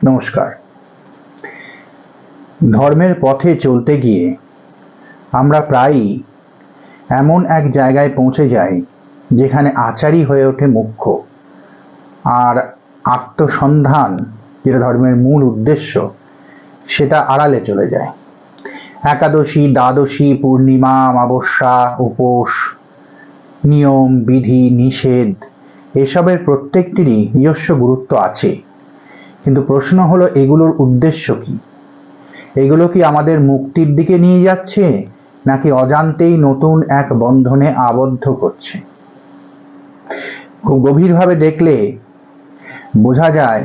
নমস্কার। ধর্মের পথে চলতে গিয়ে আমরা প্রায়ই এমন এক জায়গায় পৌঁছে যাই যেখানে আচারই হয়ে ওঠে মুখ্য, আর আত্মসন্ধান, যেটা ধর্মের মূল উদ্দেশ্য, সেটা আড়ালে চলে যায়। একাদশী, দ্বাদশী, পূর্ণিমা, অমাবস্যা, উপোস, নিয়ম, বিধি, নিষেধ, এসবের প্রত্যেকটিরই নিজস্ব গুরুত্ব আছে। কিন্তু প্রশ্ন হলো, এগুলোর উদ্দেশ্য কি? এগুলো কি আমাদের মুক্তির দিকে নিয়ে যাচ্ছে, নাকি অজান্তেই নতুন এক বন্ধনে আবদ্ধ করছে? খুব গভীরভাবে দেখলে বোঝা যায়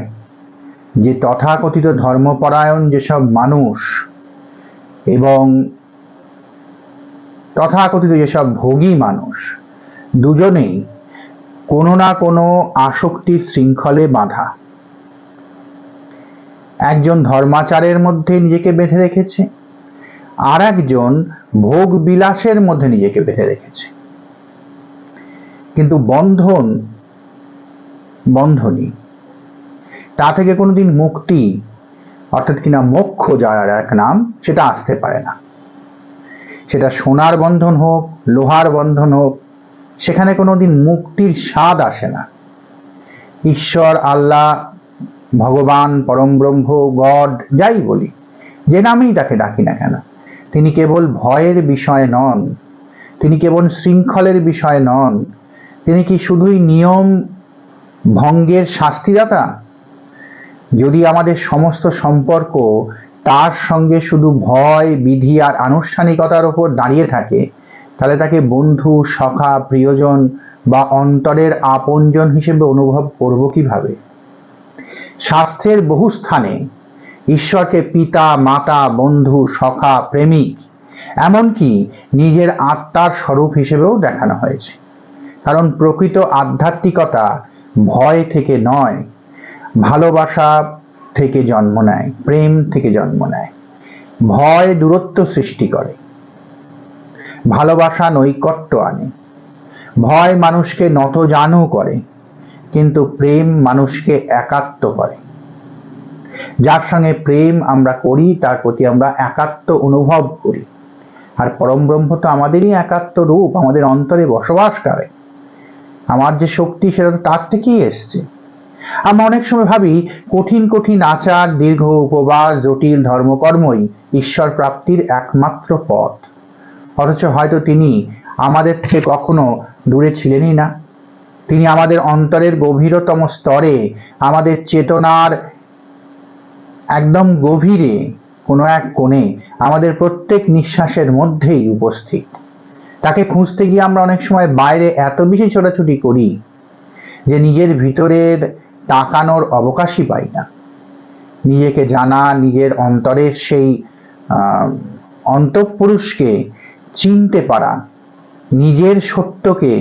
যে তথাকথিত ধর্মপরায়ণ যেসব মানুষ এবং তথাকথিত যেসব ভোগী মানুষ, দুজনেই কোনো না কোনো আসক্তির শৃঙ্খলে বাঁধা। একজন ধর্মাচারের মধ্যে নিজেকে বেঁধে রেখেছে, আর একজন ভোগ বিলাসের মধ্যে নিজেকে বেঁধে রেখেছে। কিন্তু বন্ধনই, তা থেকে কোনোদিন মুক্তি, অর্থাৎ কিনা মোক্ষ, যার এক নাম, সেটা আসতে পারে না। সেটা সোনার বন্ধন হোক, লোহার বন্ধন হোক, সেখানে কোনোদিন মুক্তির স্বাদ আসে না। ঈশ্বর, আল্লাহ, ভগবান, পরম ব্রহ্ম, গড, যাই বলি, যে নামেই তাকে ডাকি না কেন, তিনি কেবল ভয়ের বিষয় নন, তিনি কেবল শৃঙ্খলের বিষয় নন, তিনি কি শুধুই নিয়ম ভঙ্গের শাস্তিদাতা? যদি আমাদের সমস্ত সম্পর্ক তার সঙ্গে শুধু ভয়, বিধি আর আনুষ্ঠানিকতার ওপর দাঁড়িয়ে থাকে, তাহলে তাকে বন্ধু, সখা, প্রিয়জন বা অন্তরের আপনজন হিসেবে অনুভব করব কিভাবে? শাস্ত্রের বহু স্থানে ঈশ্বরকে পিতা, মাতা, বন্ধু, সখা, প্রেমিক, এমনকি নিজের আত্মার স্বরূপ হিসেবেও দেখানো হয়েছে। কারণ প্রকৃত আধ্যাত্মিকতা ভয় থেকে নয়, ভালোবাসা থেকে জন্ম নেয়, প্রেম থেকে জন্ম নেয়। ভয় দূরত্ব সৃষ্টি করে, ভালোবাসা নৈকট্য আনে। ভয় মানুষকে নতজানু করে, কিন্তু প্রেম মানুষকে একাত্ম করে। যার সঙ্গে প্রেম আমরা করি, তার প্রতি আমরা একাত্ম অনুভব করি। আর পরম ব্রহ্ম তো আমাদেরই একাত্ম রূপ, আমাদের অন্তরে বসবাস করে। আমার যে শক্তি, সেটা তো তার থেকেই এসছে। আমরা অনেক সময় ভাবি কঠিন কঠিন আচার, দীর্ঘ উপবাস, জটিল ধর্মকর্মই ঈশ্বর প্রাপ্তির একমাত্র পথ। অথচ হয়তো তিনি আমাদের থেকে কখনো দূরে ছিলেনই না। তিনি আমাদের অন্তরের গভীরতম স্তরে, আমাদের চেতনার একদম গভীরে, কোনো এক কোণে, আমাদের প্রত্যেক নিঃশ্বাসের মধ্যেই উপস্থিত। তাকে খুঁজতে গিয়ে আমরা অনেক সময় বাইরে এত বেশি ছোটাছুটি করি যে নিজের ভিতরের তাকানোর অবকাশই পাই না। নিজেকে জানা, নিজের অন্তরের সেই অন্তঃপুরুষকে চিনতে পারা, নিজের সত্যকে,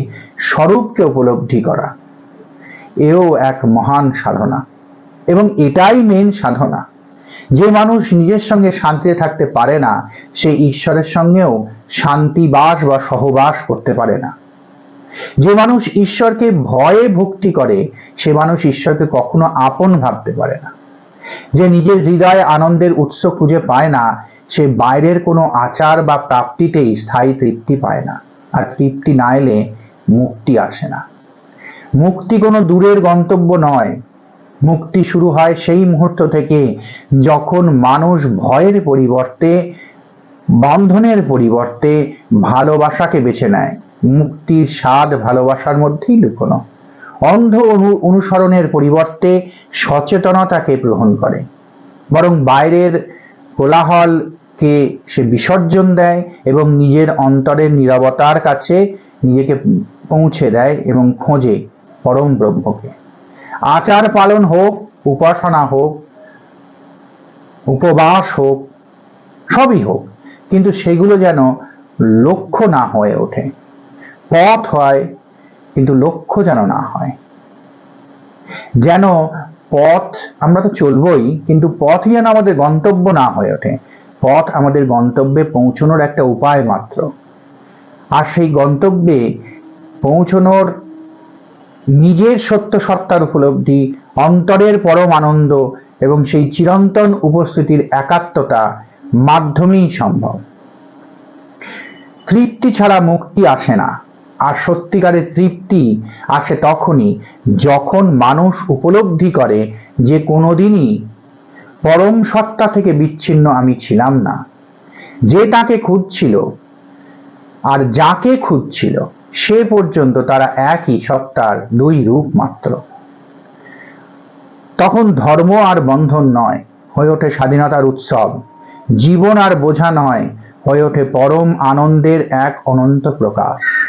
স্বরূপকে উপলব্ধি করা, এও এক মহান সাধনা। এবং এটাই মেন সাধনা। যে মানুষ নিজের সঙ্গে শান্তিতে থাকতে পারে না, সে ঈশ্বরের সঙ্গেও শান্তিবাস বা সহবাস করতে পারে না। যে মানুষ ঈশ্বরকে ভয়ে ভক্তি করে, সে মানুষ ঈশ্বরকে কখনো আপন ভাবতে পারে না। যে নিজের হৃদয়ে আনন্দের উৎস খুঁজে পায় না, সে বাইরের কোনো আচার বা প্রাপ্তিতেই স্থায়ী তৃপ্তি পায় না। আর তৃপ্তি না এলে মুক্তি আসে না। মুক্তি কোনো দূরের গন্তব্য নয়। মুক্তি শুরু হয় সেই মুহূর্ত থেকে যখন মানুষ ভয়ের পরিবর্তে, বন্ধনের পরিবর্তে ভালোবাসাকে বেছে নেয়। মুক্তির স্বাদ ভালোবাসার মধ্যেই লুকোনো। অন্ধ অনুসরণের পরিবর্তে সচেতনতাকে গ্রহণ করে, বরং বাইরের কোলাহলকে সে বিসর্জন দেয় এবং নিজের অন্তরের নীরবতার কাছে নিজেকে পৌঁছে দেয় এবং খোঁজে পরম ব্রহ্মকে। আচার পালন হোক, উপাসনা হোক, উপবাস হোক, সবই হোক, কিন্তু সেগুলো যেন লক্ষ্য না হয়ে ওঠে। পথ হয়, কিন্তু লক্ষ্য যেন না হয়। যেন পথ, আমরা তো চলবই, কিন্তু পথ যেন আমাদের গন্তব্য না হয়ে ওঠে। পথ আমাদের গন্তব্যে পৌঁছানোর একটা উপায় মাত্র। আর সেই গন্তব্যে পৌঁছানোর নিজের সত্য সত্তার উপলব্ধি, অন্তরের পরম আনন্দ, এবং সেই চিরন্তন উপস্থিতির একাত্মতা মাধ্যমেই সম্ভব। তৃপ্তি ছাড়া মুক্তি আসে না, আর সত্যিকারের তৃপ্তি আসে তখনই যখন মানুষ উপলব্ধি করে যে কোনোদিনই পরম সত্তা থেকে বিচ্ছিন্ন আমি ছিলাম না। যে তাকে খুঁজছিল আর যাকে খুঁজছিল সে পর্যন্ত তারা একই সত্তার দুই রূপ মাত্র। তখন ধর্ম আর বন্ধন নয়, হয়ে ওঠে স্বাধীনতার উৎসব। জীবন আর বোঝা নয়, হয়ে ওঠে পরম আনন্দের এক অনন্ত প্রকাশ।